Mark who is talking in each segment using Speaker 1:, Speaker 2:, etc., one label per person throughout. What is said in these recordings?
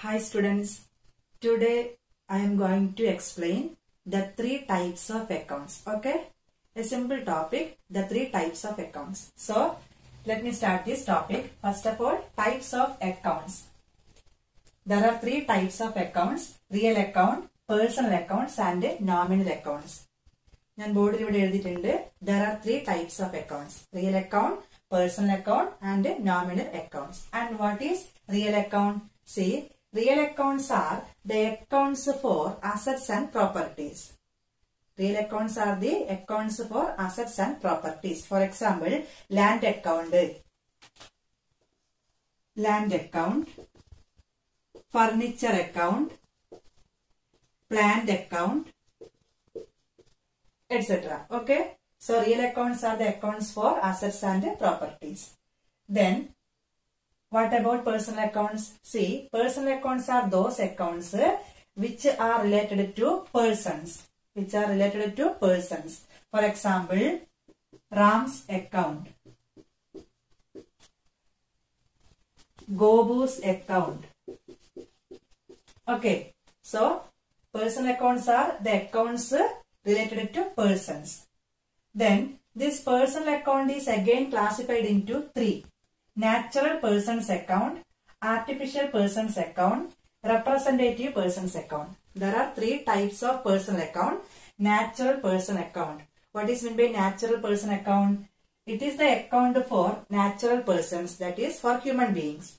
Speaker 1: Hi students, today I am going to explain the three types of accounts. Okay, a simple topic, the three types of accounts. So let me start this topic. First of all, types of accounts. There are three types of accounts: real account, personal accounts and nominal accounts. There are three types of accounts: real account, personal account and nominal accounts. And what is real account? See, real accounts are the accounts for assets and properties. Real accounts are the accounts for assets and properties. For example, land account, furniture account, plant account, etc. Okay. So real accounts are the accounts for assets and properties. Then what about personal accounts? See, personal accounts are those accounts which are related to persons. For example, Ram's account, Gobu's account. Okay, so personal accounts are the accounts related to persons. Then this personal account is again classified into three: natural person's account, artificial person's account, representative person's account. There are three types of personal account. Natural person account. What is meant by natural person account? It is the account for natural persons, that is for human beings.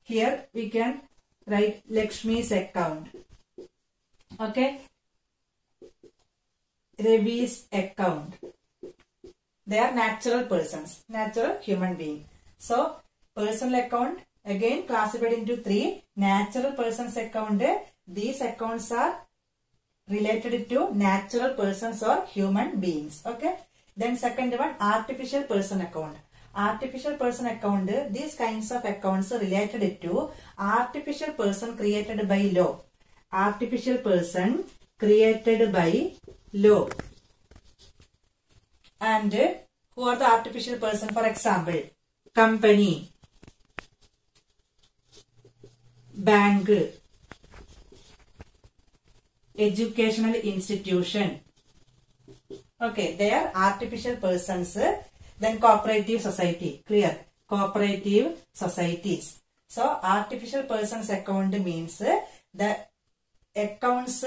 Speaker 1: Here we can write Lakshmi's account. Okay. Ravi's account. They are natural persons, natural human being. So, personal account again classified into three. Natural person's account. These accounts are related to natural persons or human beings. Okay. Then second one, artificial person account. Artificial person account. These kinds of accounts are related to artificial person created by law. Artificial person created by law. And who are the artificial person? For example, company, bank, educational institution. Okay, they are artificial persons. Then cooperative society. Clear? Cooperative societies. So, artificial persons account means the accounts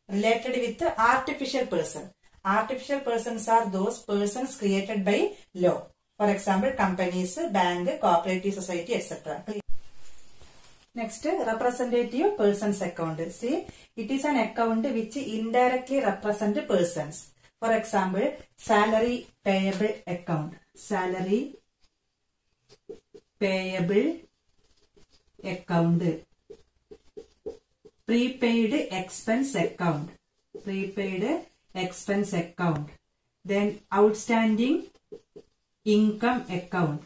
Speaker 1: related with artificial person. Artificial persons are those persons created by law. For example, companies, bank, cooperative society, etc. Next, representative persons account. See, it is an account which indirectly represents persons. For example, salary payable account. Salary payable account. Prepaid expense account. Prepaid expense account. Then outstanding income account.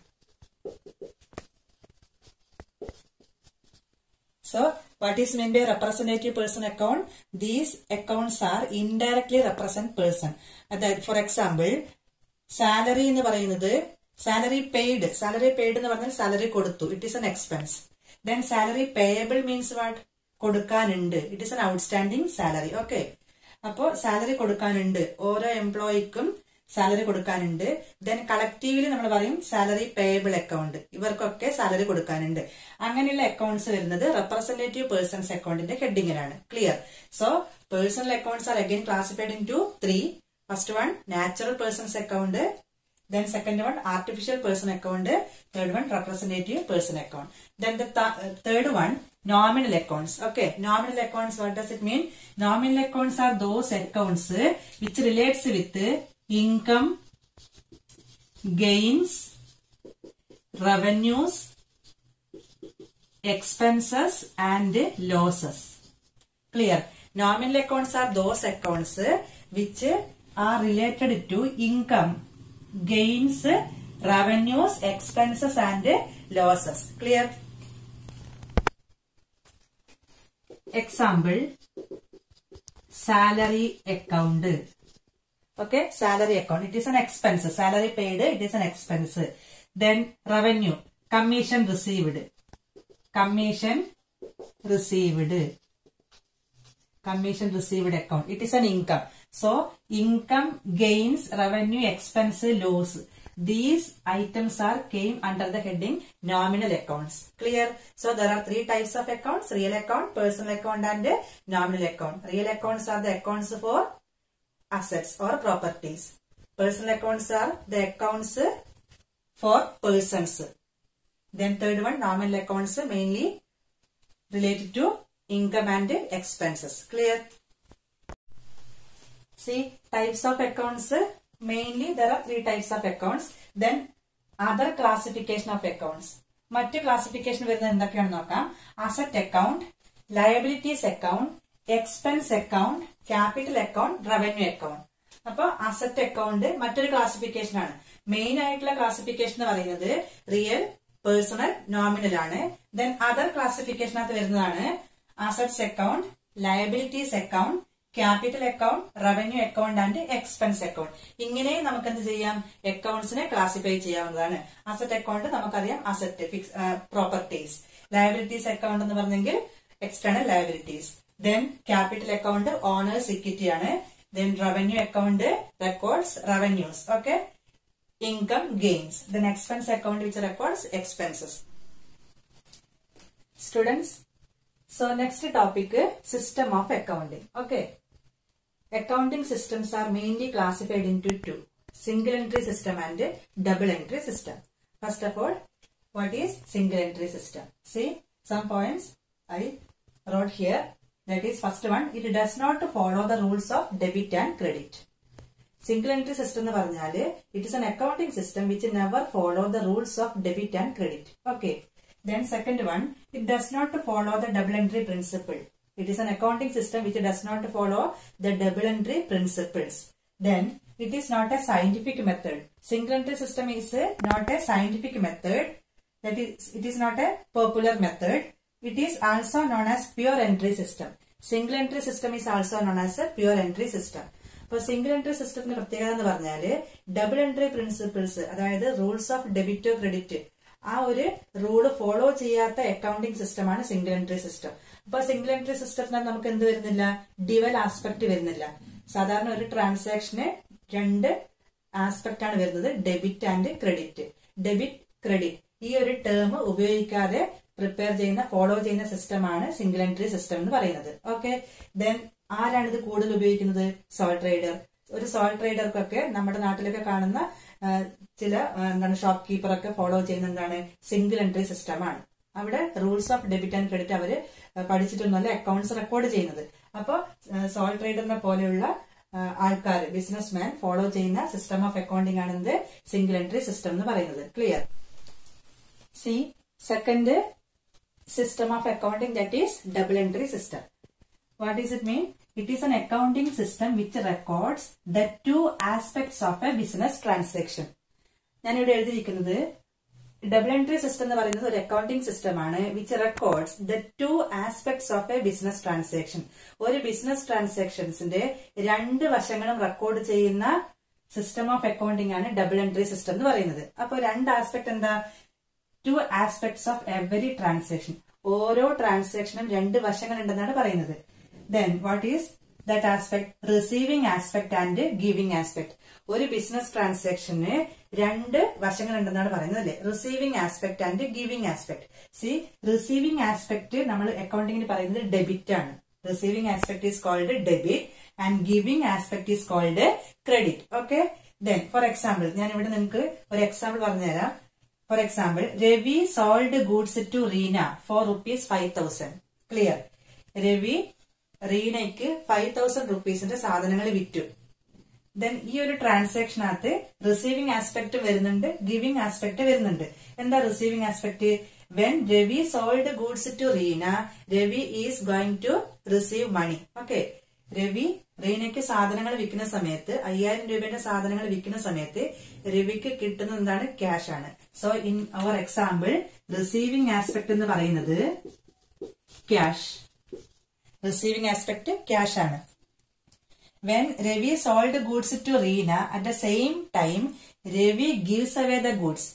Speaker 1: So, what is meant by representative person account? These accounts are indirectly represent person. For example, salary in the salary paid. Salary paid in the salary koduttu. It is an expense. Then salary payable means what? Kodukanundu. It is an outstanding salary. Okay. Appo salary kodukanundu. Oro employee kum salary kodukanundu. Then collectively nammal parayum salary payable account. Ivarkokke salary kodukanundu. Anganeyulla accounts varunathu representative persons account inde heading ilana. Clear? So, personal accounts are again classified into three. First one, natural persons account. Then second one, artificial person account. Third one, representative person account. Then the third one, nominal accounts. Okay, nominal accounts, what does it mean? Nominal accounts are those accounts which relates with income, gains, revenues, expenses and losses. Clear? Nominal accounts are those accounts which are related to income, gains, revenues, expenses and losses. Clear? Example, salary account. Okay, salary account. It is an expense. Salary paid, it is an expense. Then revenue, commission received. Commission received. Commission received account. It is an income. So, income, gains, revenue, expense, loss. These items came under the heading nominal accounts. Clear? So, there are three types of accounts: real account, personal account, and nominal account. Real accounts are the accounts for assets or properties. Personal accounts are the accounts for persons. Then third one, nominal accounts mainly related to income and expenses. Clear? See, types of accounts, mainly there are three types of accounts. Then other classification of accounts. മറ്റ് classification വരുന്നത് എന്തൊക്കെയാണെന്ന് നോക്കാം. Asset account, liabilities account, expense account, capital account, revenue account. അപ്പൊ asset account മറ്റൊരു classification ആണ്. Main ആയിട്ടുള്ള classification എന്ന് പറയുന്നത് റിയൽ, പേഴ്സണൽ, നോമിനൽ ആണ്. ദെൻ അതർ ക്ലാസിഫിക്കേഷനകത്ത് വരുന്നതാണ് assets account, liabilities account, capital account, revenue account and expense account. ഇങ്ങനെ നമുക്ക് എന്ത് ചെയ്യാം, അക്കൗണ്ട്സിനെ ക്ലാസിഫൈ ചെയ്യാവുന്നതാണ്. അസറ്റ് അക്കൗണ്ട് നമുക്കറിയാം, അസറ്റ് പ്രോപ്പർട്ടീസ്. ലയബിലിറ്റീസ് അക്കൗണ്ട് എന്ന് പറഞ്ഞെങ്കിൽ external liabilities. Then capital account owners equity ആണ്. Then revenue account records revenues. Okay, income gains. Then expense account which records expenses. Students, so next topic, system of accounting. Okay, accounting systems are mainly classified into two: single entry system and double entry system. First of all, what is single entry system? See, some points I wrote here. That is, first one, it does not follow the rules of debit and credit. Single entry system എന്ന് പറഞ്ഞാല് it is an accounting system which never follow the rules of debit and credit. Okay. Then second one, it does not follow the double entry principle. It is an accounting system which does not follow the double entry principles. Then it is not a scientific method. Single entry system is not a scientific method. That is, it is not a popular method. It is also known as pure entry system. Single entry system is also known as a pure entry system. അപ്പോൾ single entry സിസ്റ്റത്തിന്റെ പ്രത്യേകത എന്ന് പറഞ്ഞാല് double entry principles, അതായത് rules of debit credit, ആ ഒരു rule follow ചെയ്യാത്ത accounting സിസ്റ്റമാണ് സിംഗിൾ എൻട്രി സിസ്റ്റം. അപ്പൊ സിംഗിൾ എൻട്രി സിസ്റ്റത്തിൽ നമുക്ക് എന്ത് വരുന്നില്ല, ഡ്യുവൽ ആസ്പെക്ട് വരുന്നില്ല. സാധാരണ ഒരു ട്രാൻസാക്ഷന് രണ്ട് ആസ്പെക്ട് ആണ് വരുന്നത്, debit and credit. Debit credit ഈ ഒരു ടേം ഉപയോഗിക്കാതെ പ്രിപ്പയർ ചെയ്യുന്ന ഫോളോ ചെയ്യുന്ന സിസ്റ്റമാണ് സിംഗിൾ എൻട്രി സിസ്റ്റം എന്ന് പറയുന്നത്. ഓക്കെ, ദെൻ ആരാണ് ഇത് കൂടുതൽ ഉപയോഗിക്കുന്നത്? Sole trader. ഒരു സോൾ ട്രേഡർക്കൊക്കെ നമ്മുടെ നാട്ടിലൊക്കെ കാണുന്ന ചില ഷോപ്പ് കീപ്പറൊക്കെ ഫോളോ ചെയ്യുന്ന എന്താണ്, സിംഗിൾ എൻട്രി സിസ്റ്റമാണ്. അവിടെ rules of debit and credit അവര് പഠിച്ചിട്ടൊന്നുമല്ല അക്കൗണ്ട്സ് റെക്കോർഡ് ചെയ്യുന്നത്. അപ്പൊ സോൾ ട്രേഡറിനെ പോലെയുള്ള ആൾക്കാർ, ബിസിനസ്മാൻ ഫോളോ ചെയ്യുന്ന സിസ്റ്റം ഓഫ് അക്കൗണ്ടിംഗ് ആണ് എന്ത്, സിംഗിൾ എൻട്രി സിസ്റ്റം എന്ന് പറയുന്നത്. Clear? C, second system of accounting, that is double entry system. What does it mean? It is an accounting system which records the two aspects of a business transaction. ഞാൻ ഇവിടെ എഴുതിയിരിക്കുന്നത് double entry system എന്ന് പറയുന്നത് ഒരു accounting system ആണ് which records the two aspects of A business transaction. ഒരു business ട്രാൻസാക്ഷൻസിന്റെ രണ്ട് വശങ്ങളും റെക്കോർഡ് ചെയ്യുന്ന സിസ്റ്റം ഓഫ് അക്കൗണ്ടിംഗ് ആണ് ഡബിൾ എൻട്രി സിസ്റ്റം എന്ന് പറയുന്നത്. അപ്പൊ രണ്ട് ആസ്പെക്ട് എന്താ, to aspects of every transaction. ഓരോ ട്രാൻസാക്ഷനും രണ്ട് വശങ്ങൾ ഉണ്ടെന്നാണ് പറയുന്നത്. Then what is that aspect? Receiving aspect and giving aspect. ഒരു ബിസിനസ് ട്രാൻസാക്ഷന് രണ്ട് വശങ്ങൾ ഉണ്ടെന്നാണ് പറയുന്നത് അല്ലെ, receiving aspect and giving aspect. See, receiving aspect നമ്മൾ അക്കൗണ്ടിങ്ങിന് പറയുന്നത് ഡെബിറ്റ് ആണ്. Receiving aspect is called debit and giving aspect is called credit. Okay, then for example ഞാൻ ഇവിടെ നിങ്ങൾക്ക് ഒരു എക്സാമ്പിൾ പറഞ്ഞുതരാം. For example, Ravi sold goods to Reena for ₹5,000. Clear? Ravi റീനയ്ക്ക് 5,000 റുപ്പീസിന്റെ സാധനങ്ങൾ വിറ്റു. ദെൻ ഈ ഒരു ട്രാൻസാക്ഷനകത്ത് റിസീവിംഗ് ആസ്പെക്ട് വരുന്നുണ്ട്, ഗിവിംഗ് ആസ്പെക്ട് വരുന്നുണ്ട്. എന്താ receiving aspect? When Ravi sold goods to Reena, Ravi is going to receive money. Okay, Ravi റീനയ്ക്ക് സാധനങ്ങൾ വിൽക്കുന്ന സമയത്ത് 5,000 രൂപയുടെ സാധനങ്ങൾ വിൽക്കുന്ന സമയത്ത് രവിക്ക് കിട്ടുന്നത് എന്താണ്? ക്യാഷ് ആണ്. So in our example, receiving aspect എന്ന് പറയുന്നത് ക്യാഷ്. റിസീവിംഗ് ആസ്പെക്ട് ക്യാഷ് ആണ്. When Ravi sold goods to Reena, at the same time Ravi gives away the goods.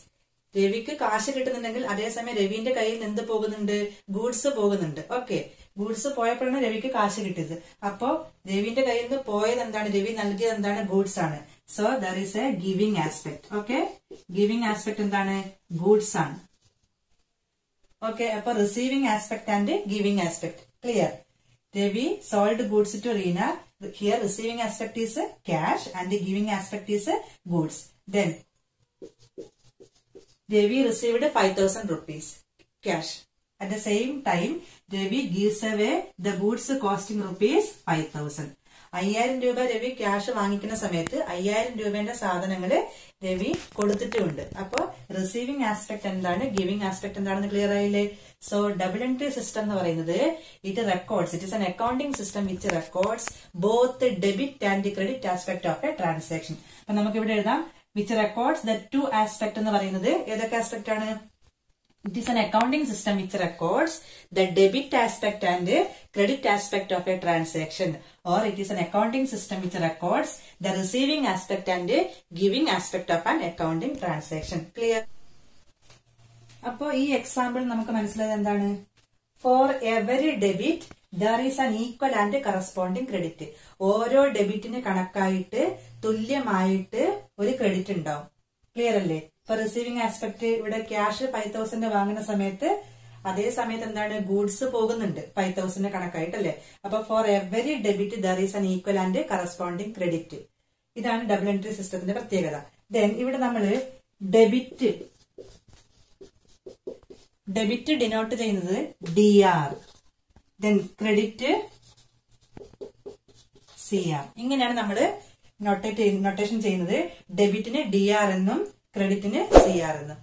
Speaker 1: രവിക്ക് കാശ് കിട്ടുന്നുണ്ടെങ്കിൽ അതേസമയം രവിന്റെ കയ്യിൽ നിന്ന് എന്ത് പോകുന്നുണ്ട്? ഗൂഡ്സ് പോകുന്നുണ്ട്. ഓക്കെ, ഗൂഡ്സ് പോയപ്പോഴാണ് രവിക്ക് കാശ് കിട്ടിയത്. അപ്പോ രവിന്റെ കയ്യിൽ നിന്ന് പോയത് എന്താണ്? രവി നൽകിയത് എന്താണ്? ഗൂഡ്സ് ആണ്. So there is A giving aspect. Okay, giving aspect എന്താണ്? ഗൂഡ്സ് ആണ്. ഓക്കെ, അപ്പൊ receiving aspect and giving aspect clear. Ravi sold goods to Reena. Here receiving aspect is cash and the giving aspect is goods. Then Ravi received 5,000 rupees cash. At the same time, Ravi gives away the goods costing rupees 5,000. 5,000 രൂപ Ravi cash വാങ്ങിക്കുന്ന സമയത്ത് 5,000 രൂപേന്റെ സാധനങ്ങള് രവി കൊടുത്തിട്ടുമുണ്ട്. അപ്പോ receiving aspect എന്താണ്? Giving aspect എന്താണെന്ന് clear ആയില്ലേ? So double entry system എന്ന് പറയുന്നത് it is an accounting system which records both debit and credit aspect of A transaction. അപ്പൊ നമുക്ക് ഇവിടെ എഴുതാം which records the two aspect എന്ന് പറയുന്നത് ഏതൊക്കെ ആസ്പെക്ട് ആണ്? It is an accounting system which records the debit aspect and credit aspect of a transaction, or it is an accounting system which records the receiving aspect and giving aspect of an accounting transaction. Clear? അപ്പോ ഈ example നമുക്ക് മനസ്സിലായത് എന്താണ്? For every debit there is an equal and corresponding credit. ഓരോ ഡെബിറ്റിന് കണക്കായിട്ട് തുല്യമായിട്ട് ഒരു credit ഉണ്ടാവും. Clear അല്ലേ? ഇപ്പൊ റിസീവിംഗ് ആസ്പെക്ട് ഇവിടെ ക്യാഷ് 5,000 വാങ്ങുന്ന സമയത്ത് അതേ സമയത്ത് എന്താണ്? ഗൂഡ്സ് പോകുന്നുണ്ട് 5,000 കണക്കായിട്ടല്ലേ? അപ്പൊ for every debit there is an equal and corresponding credit. ഇതാണ് ഡബിൾ എൻട്രി സിസ്റ്റത്തിന്റെ പ്രത്യേകത. ദെൻ ഇവിടെ നമ്മള് ഡെബിറ്റ് ഡിനോട്ട് ചെയ്യുന്നത് DR, ദെൻ ക്രെഡിറ്റ് CR. ഇങ്ങനെയാണ് നമ്മള് നൊട്ടേഷൻ ചെയ്യുന്നത്. ഡെബിറ്റിന് DR എന്നും ക്രെഡിറ്റിന് CR എന്നും.